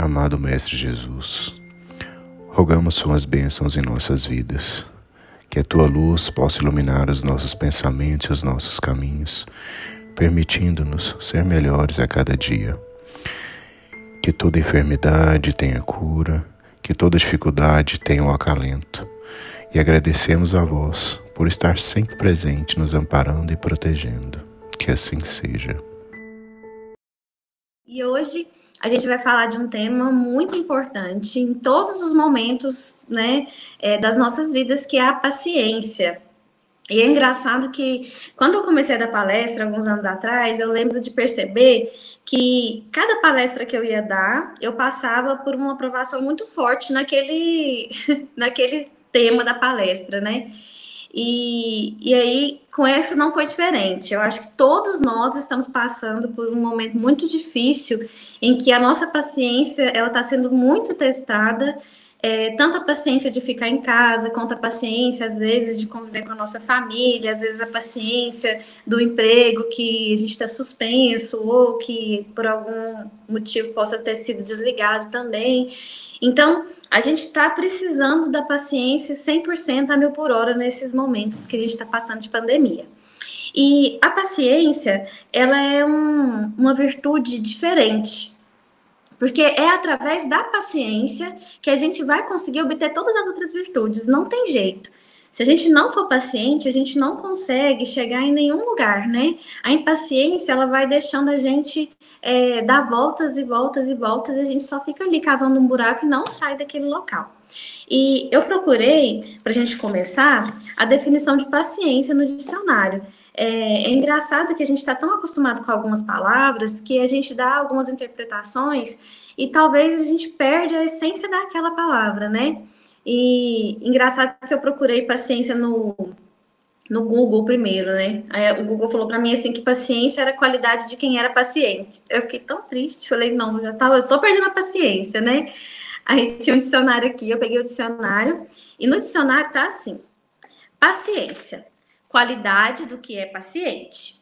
Amado Mestre Jesus, rogamos suas bênçãos em nossas vidas, que a tua luz possa iluminar os nossos pensamentos e os nossos caminhos, permitindo-nos ser melhores a cada dia. Que toda enfermidade tenha cura, que toda dificuldade tenha um acalento. E agradecemos a vós por estar sempre presente, nos amparando e protegendo. Que assim seja. E hoje a gente vai falar de um tema muito importante em todos os momentos, né, das nossas vidas, que é a paciência. E é engraçado que, quando eu comecei a dar palestra, alguns anos atrás, eu lembro de perceber que cada palestra que eu ia dar, eu passava por uma aprovação muito forte naquele tema da palestra, né? E aí, com essa não foi diferente. Eu acho que todos nós estamos passando por um momento muito difícil, em que a nossa paciência ela está sendo muito testada, tanto a paciência de ficar em casa, quanto a paciência, às vezes, de conviver com a nossa família, às vezes a paciência do emprego que a gente está suspenso, ou que por algum motivo possa ter sido desligado também. Então, a gente está precisando da paciência 100% a 1000 por hora nesses momentos que a gente está passando de pandemia. E a paciência, ela é uma virtude diferente, porque é através da paciência que a gente vai conseguir obter todas as outras virtudes, não tem jeito. Se a gente não for paciente, a gente não consegue chegar em nenhum lugar, né? A impaciência, ela vai deixando a gente dar voltas e voltas e voltas, e a gente só fica ali cavando um buraco e não sai daquele local. E eu procurei, para a gente começar, a definição de paciência no dicionário. É engraçado que a gente está tão acostumado com algumas palavras que a gente dá algumas interpretações e talvez a gente perde a essência daquela palavra, né? E engraçado que eu procurei paciência no Google primeiro, né? Aí o Google falou para mim assim que paciência era a qualidade de quem era paciente. Eu fiquei tão triste, falei, não, eu tô perdendo a paciência, né? Aí tinha um dicionário aqui, eu peguei o dicionário e no dicionário tá assim: paciência, qualidade do que é paciente.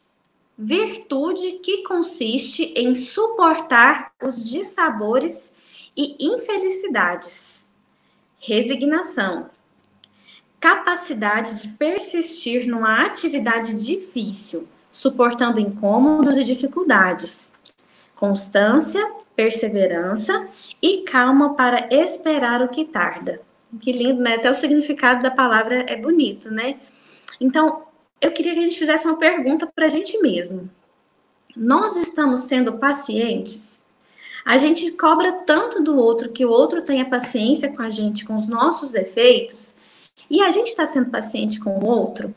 Virtude que consiste em suportar os dissabores e infelicidades. Resignação, capacidade de persistir numa atividade difícil, suportando incômodos e dificuldades. Constância, perseverança e calma para esperar o que tarda. Que lindo, né? Até o significado da palavra é bonito, né? Então, eu queria que a gente fizesse uma pergunta para a gente mesmo. Nós estamos sendo pacientes? A gente cobra tanto do outro que o outro tenha paciência com a gente, com os nossos defeitos, e a gente está sendo paciente com o outro?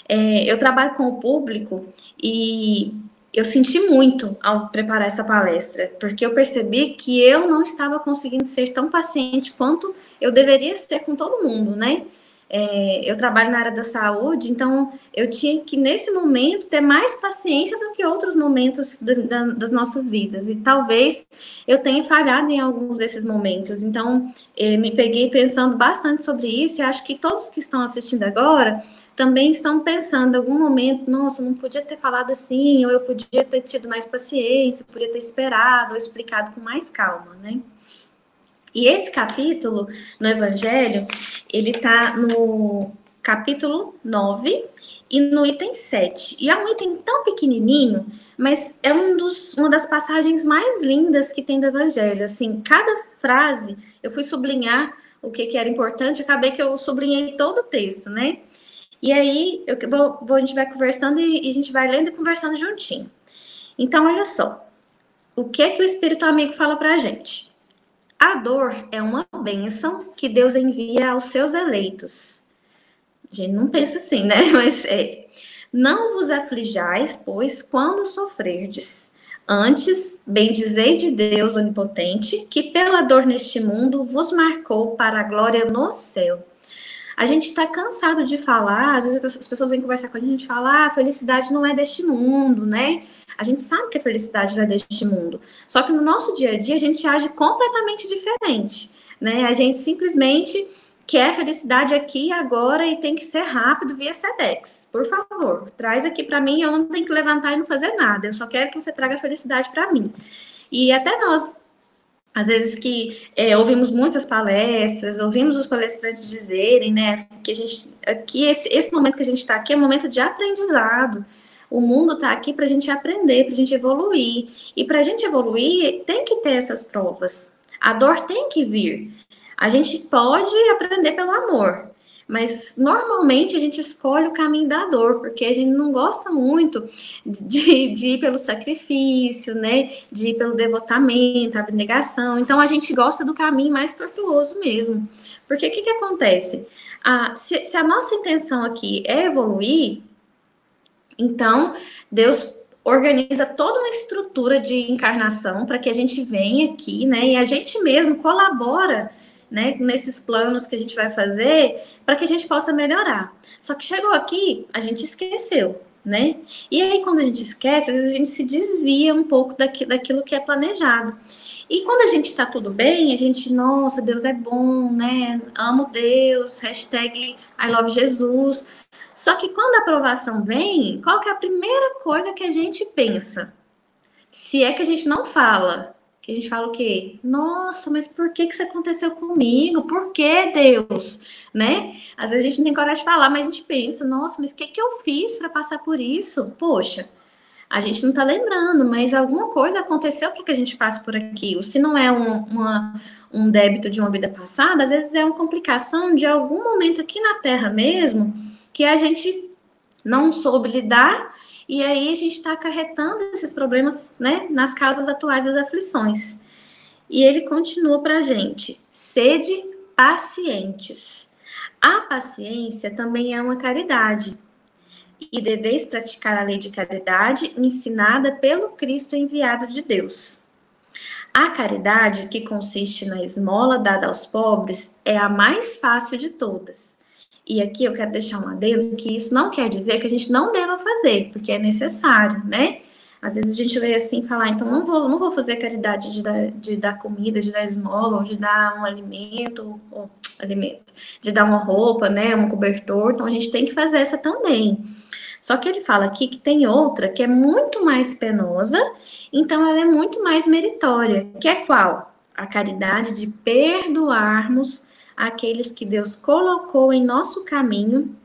Eu trabalho com o público e eu senti muito ao preparar essa palestra, porque eu percebi que eu não estava conseguindo ser tão paciente quanto eu deveria ser com todo mundo, né? Eu trabalho na área da saúde, então eu tinha que, nesse momento, ter mais paciência do que outros momentos das nossas vidas. E talvez eu tenha falhado em alguns desses momentos. Então, me peguei pensando bastante sobre isso e acho que todos que estão assistindo agora também estão pensando em algum momento, nossa, não podia ter falado assim, ou eu podia ter tido mais paciência, podia ter esperado ou explicado com mais calma, né? E esse capítulo no Evangelho, ele está no capítulo 9 e no item 7. E é um item tão pequenininho, mas é uma das passagens mais lindas que tem do Evangelho. Assim, cada frase, eu fui sublinhar o que era importante, acabei que eu sublinhei todo o texto, né? E aí, a gente vai conversando e a gente vai lendo e conversando juntinho. Então, olha só. O que o Espírito Amigo fala pra gente? A dor é uma bênção que Deus envia aos seus eleitos. A gente não pensa assim, né? Mas não vos aflijais, pois, quando sofrerdes. Antes, bendizei de Deus onipotente, que pela dor neste mundo vos marcou para a glória no céu. A gente está cansado de falar, às vezes as pessoas vêm conversar com a gente e falam, a felicidade não é deste mundo, né? A gente sabe que a felicidade não é deste mundo. Só que no nosso dia a dia a gente age completamente diferente, né? A gente simplesmente quer felicidade aqui e agora e tem que ser rápido via Sedex. Por favor, traz aqui para mim, eu não tenho que levantar e não fazer nada. Eu só quero que você traga felicidade para mim. E até nós às vezes que ouvimos muitas palestras, ouvimos os palestrantes dizerem, né, que a gente, aqui, esse momento que a gente está aqui é um momento de aprendizado. O mundo está aqui para a gente aprender, para a gente evoluir. E para a gente evoluir, tem que ter essas provas. A dor tem que vir. A gente pode aprender pelo amor, mas normalmente a gente escolhe o caminho da dor, porque a gente não gosta muito de ir pelo sacrifício, né? De ir pelo devotamento, abnegação. Então a gente gosta do caminho mais tortuoso mesmo. Porque o que acontece? Se a nossa intenção aqui é evoluir, então Deus organiza toda uma estrutura de encarnação para que a gente venha aqui, né? E a gente mesmo colabora, né, nesses planos que a gente vai fazer para que a gente possa melhorar. Só que chegou aqui, a gente esqueceu, né? E aí, quando a gente esquece, às vezes a gente se desvia um pouco daquilo que é planejado. E quando a gente está tudo bem, a gente, nossa, Deus é bom, né? Amo Deus, hashtag I love Jesus. Só que quando a aprovação vem, qual que é a primeira coisa que a gente pensa? Se é que a gente não fala, que a gente fala o quê? Nossa, mas por que isso aconteceu comigo? Por que, Deus? Né? Às vezes a gente não tem coragem de falar, mas a gente pensa, nossa, mas o que eu fiz para passar por isso? Poxa, a gente não está lembrando, mas alguma coisa aconteceu para que a gente passe por aquilo. Se não é um débito de uma vida passada, às vezes é uma complicação de algum momento aqui na Terra mesmo, que a gente não soube lidar, e aí a gente está acarretando esses problemas, né, nas causas atuais das aflições. E ele continua para a gente: sede pacientes. A paciência também é uma caridade, e deveis praticar a lei de caridade ensinada pelo Cristo enviado de Deus. A caridade, que consiste na esmola dada aos pobres, é a mais fácil de todas. E aqui eu quero deixar um adendo, que isso não quer dizer que a gente não deva fazer, porque é necessário, né? Às vezes a gente vê assim e fala, então não vou fazer caridade de dar comida, de dar esmola, ou de dar um alimento, de dar uma roupa, né, um cobertor, então a gente tem que fazer essa também. Só que ele fala aqui que tem outra que é muito mais penosa, então ela é muito mais meritória, que é qual? A caridade de perdoarmos aqueles que Deus colocou em nosso caminho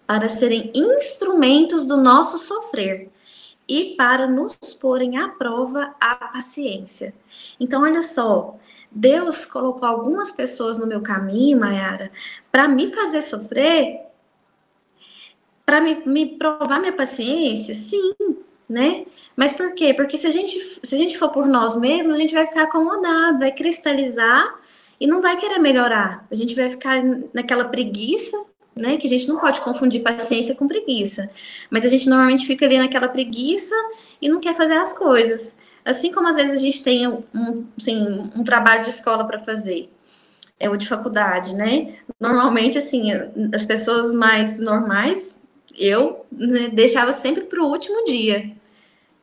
para serem instrumentos do nosso sofrer e para nos porem à prova a paciência. Então, olha só, Deus colocou algumas pessoas no meu caminho, Mayara, para me fazer sofrer, para me provar minha paciência, sim, né? Mas por quê? Porque se a gente for por nós mesmos, a gente vai ficar acomodado, vai cristalizar e não vai querer melhorar. A gente vai ficar naquela preguiça, né? Que a gente não pode confundir paciência com preguiça. Mas a gente normalmente fica ali naquela preguiça e não quer fazer as coisas. Assim como às vezes a gente tem um trabalho de escola para fazer, ou de faculdade, né? Normalmente, assim, as pessoas mais normais, eu, né, deixava sempre para o último dia.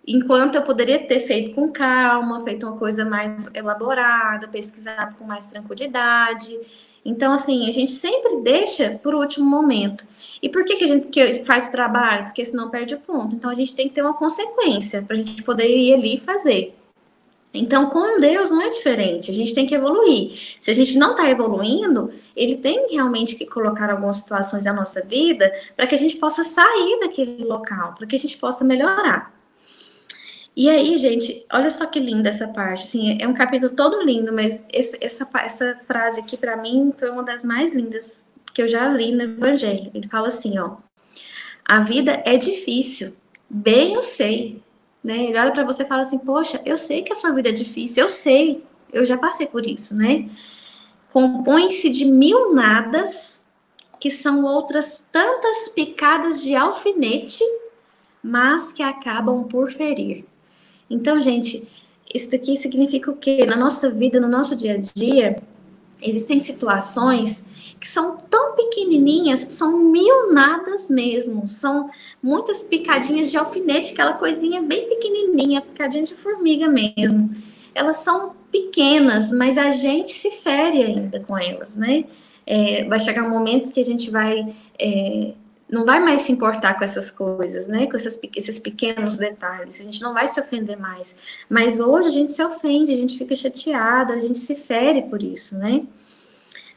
Enquanto eu poderia ter feito com calma, feito uma coisa mais elaborada, pesquisado com mais tranquilidade. Então, assim, a gente sempre deixa por último momento. E por que a gente faz o trabalho? Porque senão perde o ponto. Então, a gente tem que ter uma consequência para a gente poder ir ali e fazer. Então, com Deus não é diferente, a gente tem que evoluir. Se a gente não está evoluindo, ele tem realmente que colocar algumas situações na nossa vida para que a gente possa sair daquele local, para que a gente possa melhorar. E aí, gente, olha só que linda essa parte, assim, é um capítulo todo lindo, mas essa frase aqui, para mim, foi uma das mais lindas que eu já li no Evangelho. Ele fala assim, ó: a vida é difícil, bem eu sei, né? Ele olha para você e fala assim, poxa, eu sei que a sua vida é difícil, eu sei, eu já passei por isso, né? Compõe-se de mil nadas, que são outras tantas picadas de alfinete, mas que acabam por ferir. Então, gente, isso daqui significa o quê? Na nossa vida, no nosso dia a dia, existem situações que são tão pequenininhas, são mil nadas mesmo, são muitas picadinhas de alfinete, aquela coisinha bem pequenininha, picadinha de formiga mesmo. Elas são pequenas, mas a gente se fere ainda com elas, né? Vai chegar um momento que a gente vai não vai mais se importar com essas coisas, né? Com esses pequenos detalhes. A gente não vai se ofender mais. Mas hoje a gente se ofende, a gente fica chateada, a gente se fere por isso, né?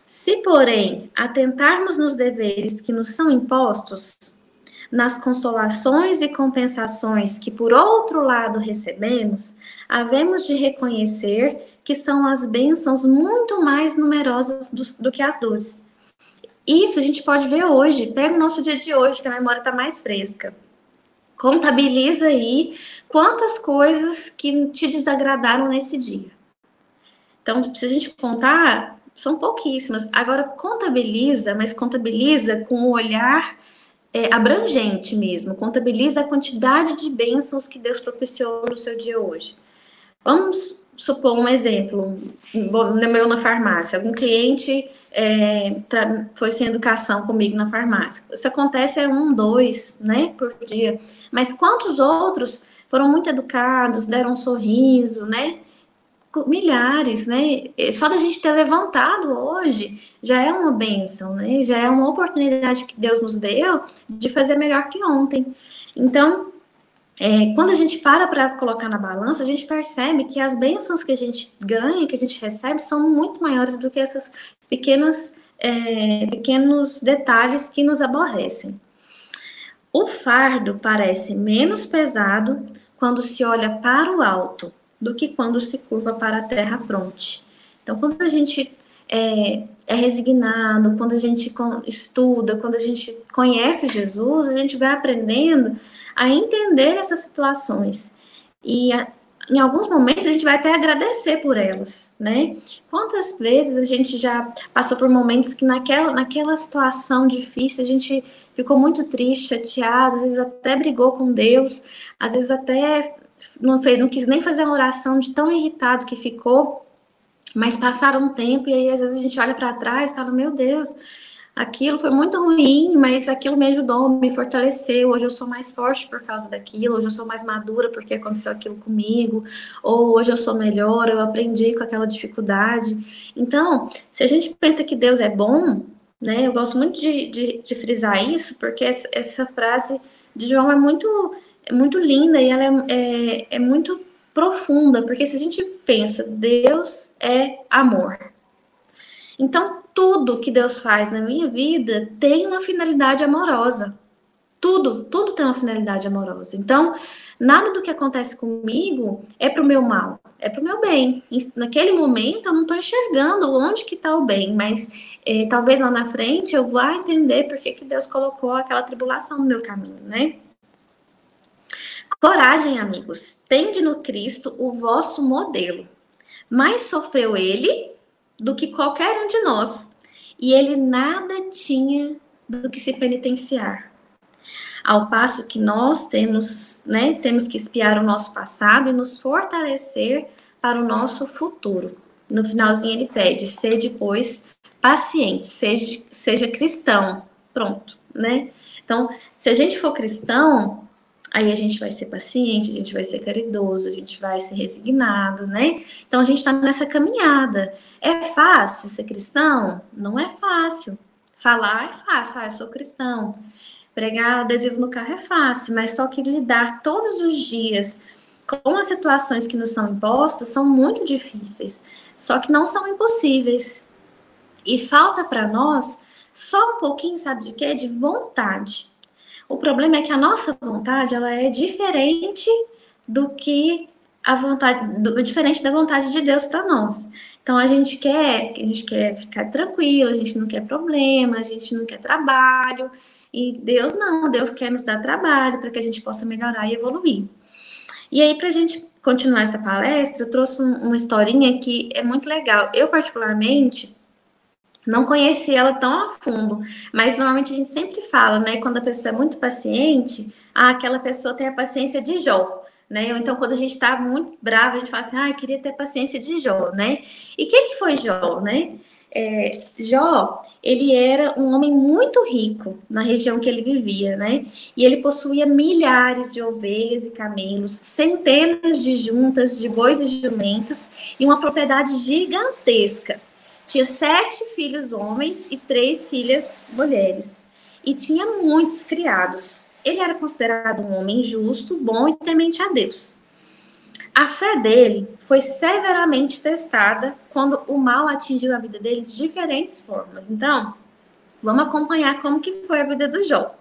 Se, porém, atentarmos nos deveres que nos são impostos, nas consolações e compensações que, por outro lado, recebemos, havemos de reconhecer que são as bênçãos muito mais numerosas do que as dores. Isso a gente pode ver hoje. Pega o nosso dia de hoje, que a memória está mais fresca. Contabiliza aí quantas coisas que te desagradaram nesse dia. Então, se a gente contar, são pouquíssimas. Agora, contabiliza, mas contabiliza com o olhar abrangente mesmo. Contabiliza a quantidade de bênçãos que Deus propiciou no seu dia hoje. Vamos supor um exemplo, meu na farmácia. Algum cliente foi sem educação comigo na farmácia. Isso acontece 1, 2, né, por dia. Mas quantos outros foram muito educados, deram um sorriso, né? Milhares, né? Só da gente ter levantado hoje já é uma bênção, né? Já é uma oportunidade que Deus nos deu de fazer melhor que ontem. Então, quando a gente para colocar na balança, a gente percebe que as bênçãos que a gente ganha, que a gente recebe, são muito maiores do que esses pequenos detalhes que nos aborrecem. O fardo parece menos pesado quando se olha para o alto do que quando se curva para a terra-fronte. Então, quando a gente é resignado, quando a gente estuda, quando a gente conhece Jesus, a gente vai aprendendo a entender essas situações. E em alguns momentos a gente vai até agradecer por elas, né? Quantas vezes a gente já passou por momentos que naquela situação difícil a gente ficou muito triste, chateado, às vezes até brigou com Deus, às vezes até não quis nem fazer uma oração de tão irritado que ficou, mas passaram um tempo e aí às vezes a gente olha para trás e fala, meu Deus, aquilo foi muito ruim, mas aquilo me ajudou, me fortaleceu, hoje eu sou mais forte por causa daquilo, hoje eu sou mais madura porque aconteceu aquilo comigo, ou hoje eu sou melhor, eu aprendi com aquela dificuldade. Então, se a gente pensa que Deus é bom, né, eu gosto muito de frisar isso, porque essa frase de João é muito linda e ela é muito profunda, porque se a gente pensa, Deus é amor. Então, tudo que Deus faz na minha vida tem uma finalidade amorosa. Tudo tem uma finalidade amorosa. Então, nada do que acontece comigo é para o meu mal, é para o meu bem. Naquele momento, eu não estou enxergando onde que está o bem, mas talvez lá na frente eu vá entender por que Deus colocou aquela tribulação no meu caminho, né? Coragem, amigos, tende no Cristo o vosso modelo. Mais sofreu ele do que qualquer um de nós, e ele nada tinha do que se penitenciar. Ao passo que nós temos que espiar o nosso passado e nos fortalecer para o nosso futuro. No finalzinho ele pede, sede, pois, paciente, seja cristão. Pronto, né? Então, se a gente for cristão, aí a gente vai ser paciente, a gente vai ser caridoso, a gente vai ser resignado, né? Então a gente está nessa caminhada. É fácil ser cristão? Não é fácil. Falar é fácil, eu sou cristão. Pregar adesivo no carro é fácil, mas só que lidar todos os dias com as situações que nos são impostas são muito difíceis. Só que não são impossíveis. E falta para nós só um pouquinho, sabe de quê? De vontade. O problema é que a nossa vontade, ela é diferente do que diferente da vontade de Deus para nós. Então a gente quer ficar tranquilo, a gente não quer problema, a gente não quer trabalho, e Deus não, Deus quer nos dar trabalho para que a gente possa melhorar e evoluir. E aí, para a gente continuar essa palestra, eu trouxe uma historinha que é muito legal. Eu, particularmente, não conheci ela tão a fundo, mas normalmente a gente sempre fala, né, quando a pessoa é muito paciente, aquela pessoa tem a paciência de Jó, né, ou então quando a gente tá muito brava, a gente fala assim, eu queria ter paciência de Jó, né, e que foi Jó, né? Jó, ele era um homem muito rico na região que ele vivia, né, e ele possuía milhares de ovelhas e camelos, centenas de juntas de bois e jumentos, e uma propriedade gigantesca. Tinha 7 filhos homens e 3 filhas mulheres. e tinha muitos criados. Ele era considerado um homem justo, bom e temente a Deus. A fé dele foi severamente testada quando o mal atingiu a vida dele de diferentes formas. Então, vamos acompanhar como que foi a vida do Jó.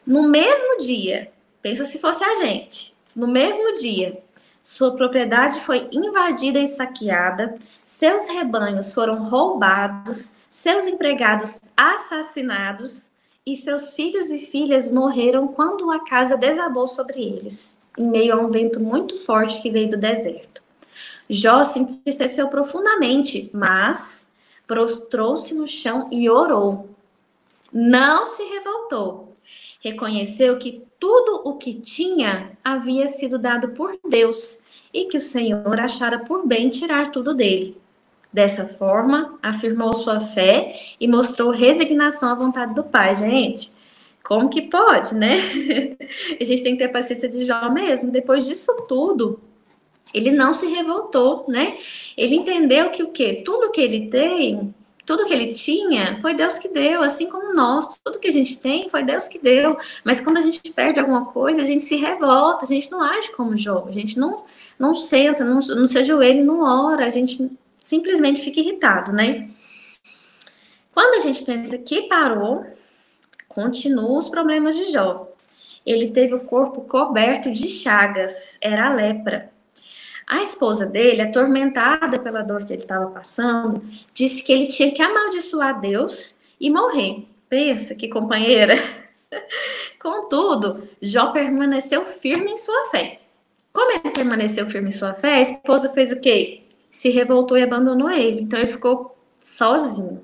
No mesmo dia, pensa se fosse a gente, no mesmo dia, sua propriedade foi invadida e saqueada, seus rebanhos foram roubados, seus empregados assassinados e seus filhos e filhas morreram quando a casa desabou sobre eles, em meio a um vento muito forte que veio do deserto. Jó se entristeceu profundamente, mas prostrou-se no chão e orou. Não se revoltou. Reconheceu que tudo o que tinha havia sido dado por Deus e que o Senhor achara por bem tirar tudo dele. Dessa forma, afirmou sua fé e mostrou resignação à vontade do Pai. Gente, como que pode, né? A gente tem que ter paciência de Jó mesmo. Depois disso tudo, ele não se revoltou, né? Ele entendeu que o quê? Tudo que ele tem, tudo que ele tinha, foi Deus que deu, assim como nós. Tudo que a gente tem, foi Deus que deu. Mas quando a gente perde alguma coisa, a gente se revolta, a gente não age como Jó. A gente não senta, não se ajoelha e não ora. A gente simplesmente fica irritado, né? Quando a gente pensa que parou, continuam os problemas de Jó. Ele teve o corpo coberto de chagas, era a lepra. A esposa dele, atormentada pela dor que ele estava passando, disse que ele tinha que amaldiçoar Deus e morrer. Pensa que companheira. Contudo, Jó permaneceu firme em sua fé. Como ele permaneceu firme em sua fé, a esposa fez o quê? Se revoltou e abandonou ele. Então ele ficou sozinho.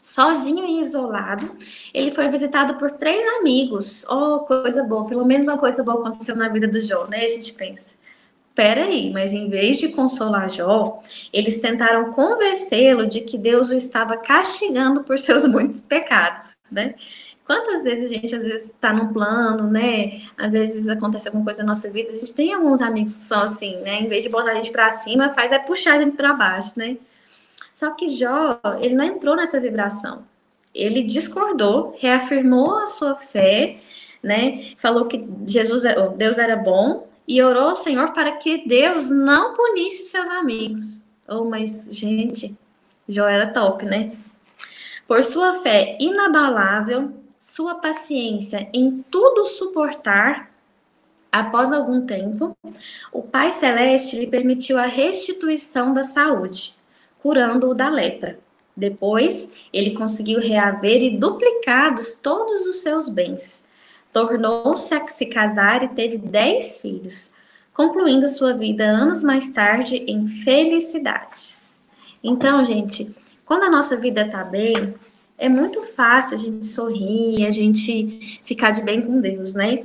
Sozinho e isolado, ele foi visitado por 3 amigos. Oh, coisa boa. Pelo menos uma coisa boa aconteceu na vida do Jó, né? A gente pensa. Peraí, mas em vez de consolar Jó, eles tentaram convencê-lo de que Deus o estava castigando por seus muitos pecados, né? Quantas vezes a gente, às vezes, está num plano, né? Às vezes acontece alguma coisa na nossa vida, a gente tem alguns amigos que são assim, né? Em vez de botar a gente para cima, faz é puxar a gente para baixo, né? Só que Jó, ele não entrou nessa vibração. Ele discordou, reafirmou a sua fé, né? Falou que Deus era bom, e orou ao Senhor para que Deus não punisse os seus amigos. Oh, mas, gente, Jó era top, né? Por sua fé inabalável, sua paciência em tudo suportar, após algum tempo, o Pai Celeste lhe permitiu a restituição da saúde, curando-o da lepra. Depois, ele conseguiu reaver e duplicados todos os seus bens. Tornou-se a se casar e teve 10 filhos, concluindo sua vida anos mais tarde em felicidades. Então, gente, quando a nossa vida tá bem, é muito fácil a gente sorrir, a gente ficar de bem com Deus, né?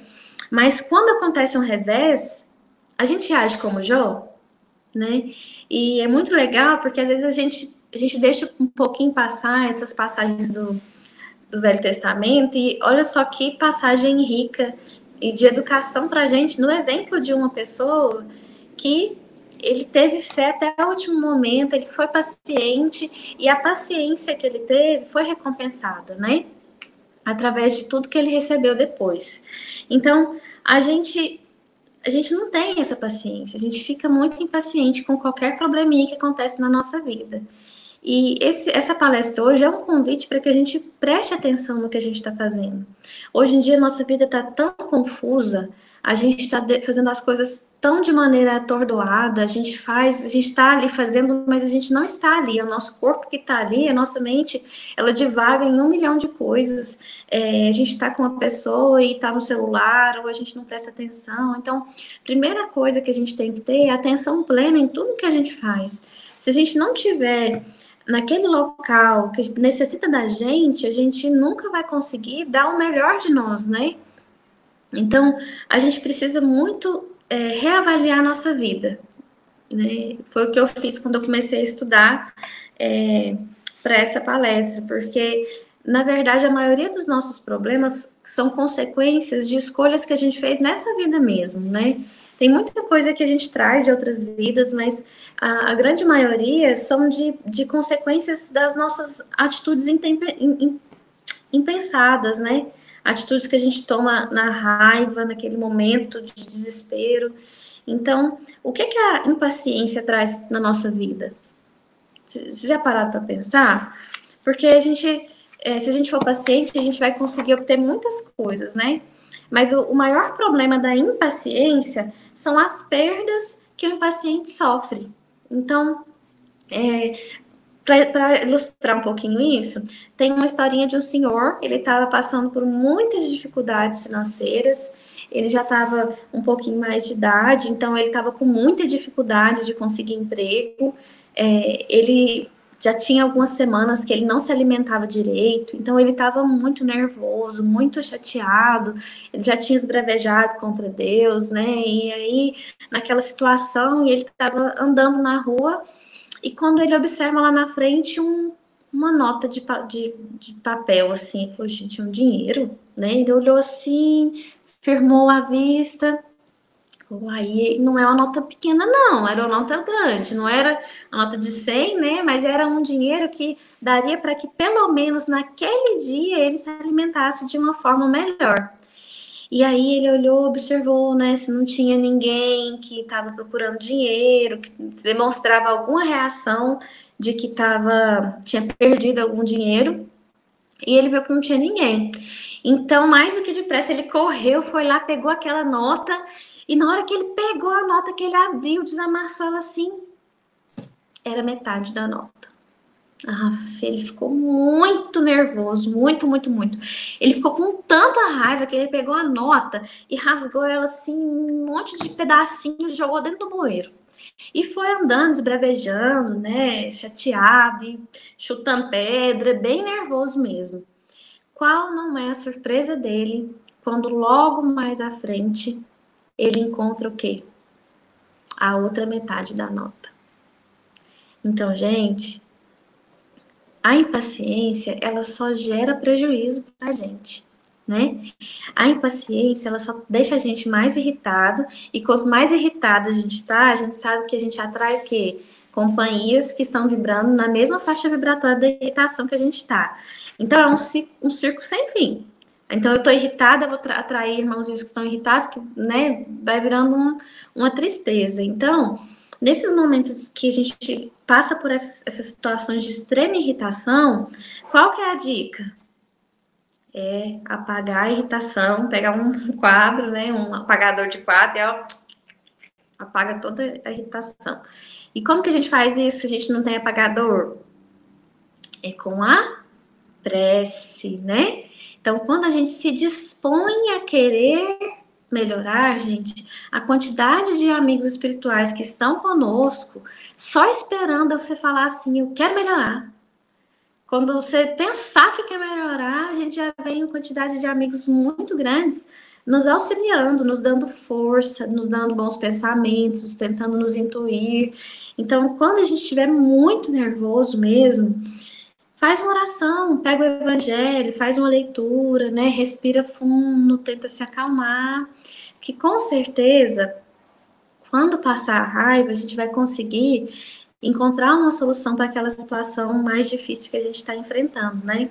Mas quando acontece um revés, a gente age como Jó, né? E é muito legal porque às vezes a gente deixa um pouquinho passar essas passagens do Velho Testamento, e olha só que passagem rica e de educação para a gente, no exemplo de uma pessoa que ele teve fé até o último momento, ele foi paciente, e a paciência que ele teve foi recompensada, né? Através de tudo que ele recebeu depois. Então, a gente não tem essa paciência, a gente fica muito impaciente com qualquer probleminha que acontece na nossa vida. E essa palestra hoje é um convite para que a gente preste atenção no que a gente está fazendo. Hoje em dia, nossa vida está tão confusa, a gente está fazendo as coisas tão de maneira atordoada, a gente está ali fazendo, mas a gente não está ali, é o nosso corpo que está ali, a nossa mente, ela divaga em 1 milhão de coisas, a gente está com uma pessoa e está no celular, ou a gente não presta atenção. Então, primeira coisa que a gente tem que ter é atenção plena em tudo que a gente faz. Se a gente não tiver naquele local que necessita da gente, a gente nunca vai conseguir dar o melhor de nós, né? Então, a gente precisa muito reavaliar a nossa vida, né? Foi o que eu fiz quando eu comecei a estudar para essa palestra, porque, na verdade, a maioria dos nossos problemas são consequências de escolhas que a gente fez nessa vida mesmo, né? Tem muita coisa que a gente traz de outras vidas, mas a grande maioria são de consequências das nossas atitudes impensadas, né? Atitudes que a gente toma na raiva, naquele momento de desespero. Então, o que a impaciência traz na nossa vida? Vocês já pararam para pensar? Porque se a gente for paciente, a gente vai conseguir obter muitas coisas, né? Mas o maior problema da impaciência são as perdas que o impaciente sofre. Então, para ilustrar um pouquinho isso, tem uma historinha de um senhor, ele estava passando por muitas dificuldades financeiras, ele já estava um pouquinho mais de idade, então ele estava com muita dificuldade de conseguir emprego, ele já tinha algumas semanas que ele não se alimentava direito, então ele estava muito nervoso, muito chateado, ele já tinha esbravejado contra Deus, né? E aí, naquela situação, ele estava andando na rua e quando ele observa lá na frente uma nota de papel, assim, ele falou, gente, é um dinheiro, né? Ele olhou assim, firmou a vista. Aí não é uma nota pequena, não, era uma nota grande, não era uma nota de 100, né? Mas era um dinheiro que daria para que pelo menos naquele dia ele se alimentasse de uma forma melhor. E aí ele olhou, observou, né, se não tinha ninguém que estava procurando dinheiro, que demonstrava alguma reação de que tinha perdido algum dinheiro. E ele viu que não tinha ninguém. Então, mais do que depressa, ele correu, foi lá, pegou aquela nota, e na hora que ele pegou a nota, que ele abriu, desamassou ela assim, era metade da nota. Ele ficou muito nervoso, muito, muito, muito. Ele ficou com tanta raiva que ele pegou a nota e rasgou ela assim, um monte de pedacinhos e jogou dentro do bueiro. E foi andando, esbravejando, né, chateado e chutando pedra, bem nervoso mesmo. Qual não é a surpresa dele quando logo mais à frente ele encontra o quê? A outra metade da nota. Então, gente, a impaciência, ela só gera prejuízo para a gente, né? A impaciência, ela só deixa a gente mais irritado, e quanto mais irritado a gente tá, a gente sabe que a gente atrai o quê? Companhias que estão vibrando na mesma faixa vibratória da irritação que a gente tá. Então, é um circo sem fim. Então, eu tô irritada, eu vou atrair irmãozinhos que estão irritados, que, né, vai virando uma tristeza. Então, nesses momentos que a gente passa por essas situações de extrema irritação, qual que é a dica? É apagar a irritação, pegar um quadro, né, um apagador de quadro, e ó, apaga toda a irritação. E como que a gente faz isso se a gente não tem apagador? É com a prece, né? Então, quando a gente se dispõe a querer melhorar, gente, a quantidade de amigos espirituais que estão conosco, só esperando você falar assim, eu quero melhorar. Quando você pensar que quer melhorar, a gente já vem uma quantidade de amigos muito grandes nos auxiliando, nos dando força, nos dando bons pensamentos, tentando nos intuir. Então, quando a gente estiver muito nervoso mesmo, faz uma oração, pega o evangelho, faz uma leitura, né? Respira fundo, tenta se acalmar, que com certeza, quando passar a raiva, a gente vai conseguir encontrar uma solução para aquela situação mais difícil que a gente está enfrentando, né?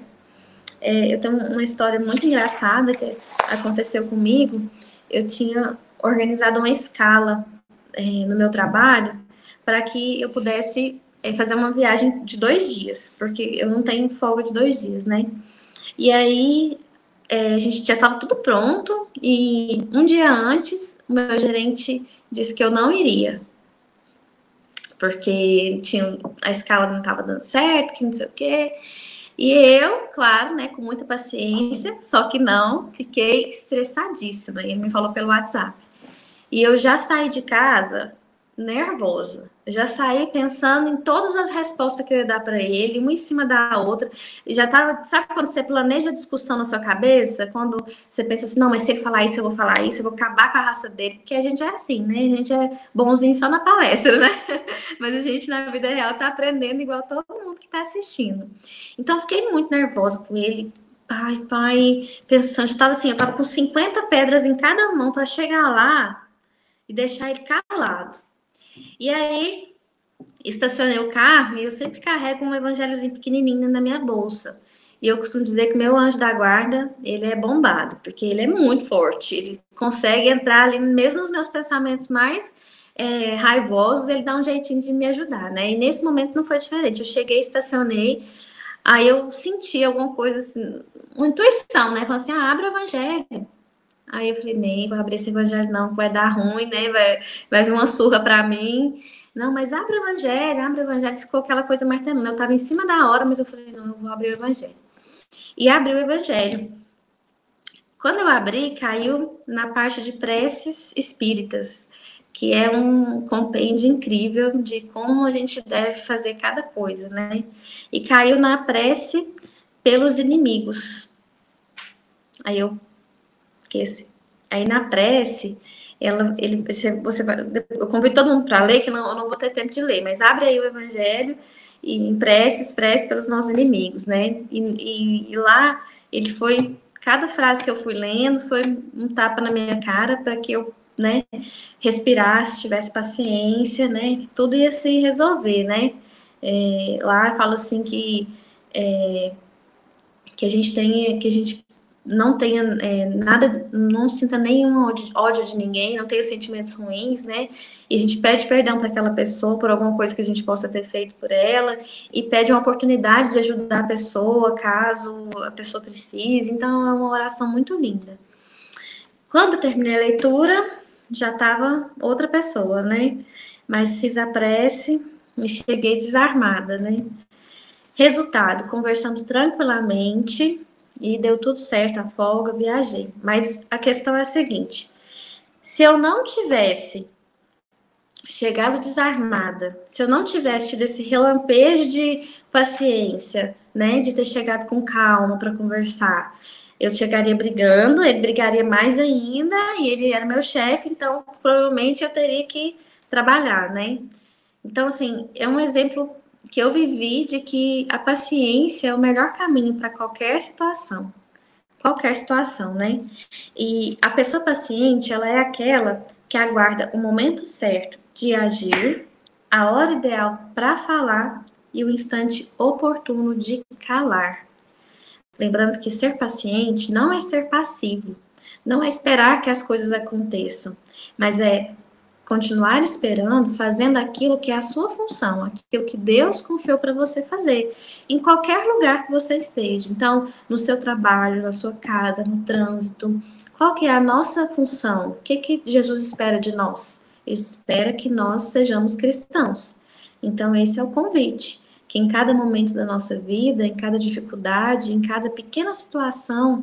Eu tenho uma história muito engraçada que aconteceu comigo. Eu tinha organizado uma escala no meu trabalho para que eu pudesse fazer uma viagem de 2 dias, porque eu não tenho folga de 2 dias, né? E aí a gente já estava tudo pronto e um dia antes o meu gerente disse que eu não iria, porque a escala não estava dando certo, que não sei o quê. E eu, claro, né, com muita paciência, só que não, fiquei estressadíssima. Ele me falou pelo WhatsApp. E eu já saí de casa nervosa. Eu já saí pensando em todas as respostas que eu ia dar para ele, uma em cima da outra. E já tava, sabe quando você planeja a discussão na sua cabeça? Quando você pensa assim, não, mas se ele falar isso, eu vou falar isso, eu vou acabar com a raça dele, porque a gente é assim, né? A gente é bonzinho só na palestra, né? Mas a gente na vida real tá aprendendo igual todo mundo que tá assistindo. Então, fiquei muito nervosa com ele. Pai, pensando, eu tava com 50 pedras em cada mão para chegar lá e deixar ele calado. E aí, estacionei o carro e eu sempre carrego um evangelhozinho pequenininho na minha bolsa. E eu costumo dizer que meu anjo da guarda, ele é bombado, porque ele é muito forte. Ele consegue entrar ali, mesmo nos meus pensamentos mais raivosos, ele dá um jeitinho de me ajudar, né? E nesse momento não foi diferente. Eu cheguei, estacionei, aí eu senti alguma coisa assim, uma intuição, né? Falei assim, abre o evangelho. Aí eu falei, nem vou abrir esse evangelho não, vai dar ruim, né? Vai vir uma surra para mim. Não, mas abre o evangelho, abre o evangelho. Ficou aquela coisa martelando. Eu estava em cima da hora, mas eu falei, não, eu vou abrir o evangelho. E abri o evangelho. Quando eu abri, caiu na parte de preces espíritas, que é um compêndio incrível de como a gente deve fazer cada coisa, né? E caiu na prece pelos inimigos. Aí eu Aí na prece, eu convido todo mundo para ler, que eu não vou ter tempo de ler, mas abre aí o Evangelho e em preces pelos nossos inimigos, né? E lá ele foi, cada frase que eu fui lendo foi um tapa na minha cara para que eu, né, respirasse, tivesse paciência, né? Que tudo ia se resolver, né? Lá fala assim que a gente não tenha nada, não sinta nenhum ódio de ninguém, não tenha sentimentos ruins, né? E a gente pede perdão para aquela pessoa por alguma coisa que a gente possa ter feito por ela e pede uma oportunidade de ajudar a pessoa caso a pessoa precise. Então é uma oração muito linda. Quando eu terminei a leitura, já estava outra pessoa, né? Mas fiz a prece e cheguei desarmada, né? Resultado, conversando tranquilamente e deu tudo certo, a folga, viajei. Mas a questão é a seguinte: se eu não tivesse chegado desarmada, se eu não tivesse tido esse relampejo de paciência, né, de ter chegado com calma para conversar, eu chegaria brigando, ele brigaria mais ainda e ele era meu chefe, então provavelmente eu teria que trabalhar, né? Então, assim, é um exemplo que eu vivi de que a paciência é o melhor caminho para qualquer situação, né? E a pessoa paciente, ela é aquela que aguarda o momento certo de agir, a hora ideal para falar e o instante oportuno de calar. Lembrando que ser paciente não é ser passivo, não é esperar que as coisas aconteçam, mas é continuar esperando, fazendo aquilo que é a sua função, aquilo que Deus confiou para você fazer, em qualquer lugar que você esteja. Então, no seu trabalho, na sua casa, no trânsito, qual que é a nossa função? O que Jesus espera de nós? Ele espera que nós sejamos cristãos. Então, esse é o convite, que em cada momento da nossa vida, em cada dificuldade, em cada pequena situação,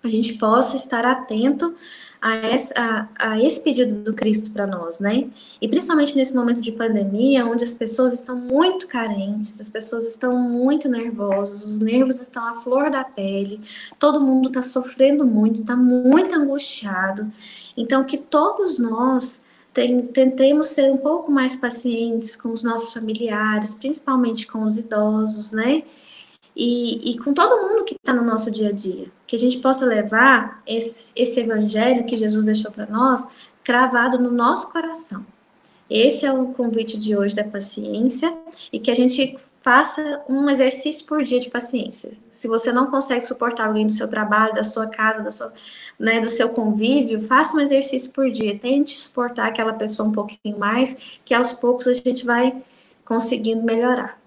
a gente possa estar atento a esse pedido do Cristo para nós, né? E principalmente nesse momento de pandemia, onde as pessoas estão muito carentes, as pessoas estão muito nervosas, os nervos estão à flor da pele, todo mundo está sofrendo muito, está muito angustiado. Então, que todos nós tentemos ser um pouco mais pacientes com os nossos familiares, principalmente com os idosos, né? E com todo mundo que está no nosso dia a dia. Que a gente possa levar esse evangelho que Jesus deixou para nós cravado no nosso coração. Esse é o convite de hoje da paciência e que a gente faça um exercício por dia de paciência. Se você não consegue suportar alguém do seu trabalho, da sua casa, do seu convívio, faça um exercício por dia. Tente suportar aquela pessoa um pouquinho mais, que aos poucos a gente vai conseguindo melhorar.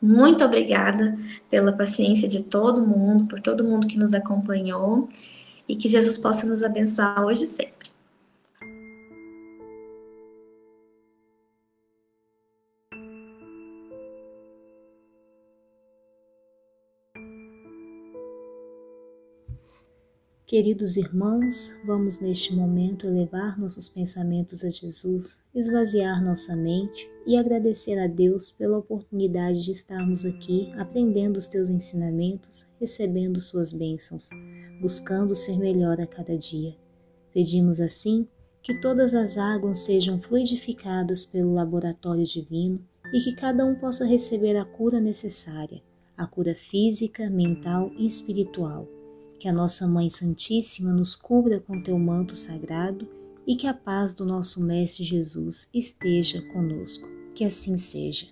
Muito obrigada pela paciência de todo mundo, por todo mundo que nos acompanhou e que Jesus possa nos abençoar hoje e sempre. Queridos irmãos, vamos neste momento elevar nossos pensamentos a Jesus, esvaziar nossa mente e agradecer a Deus pela oportunidade de estarmos aqui aprendendo os teus ensinamentos, recebendo suas bênçãos, buscando ser melhor a cada dia. Pedimos assim que todas as águas sejam fluidificadas pelo laboratório divino e que cada um possa receber a cura necessária, a cura física, mental e espiritual. Que a nossa Mãe Santíssima nos cubra com teu manto sagrado e que a paz do nosso Mestre Jesus esteja conosco. Que assim seja.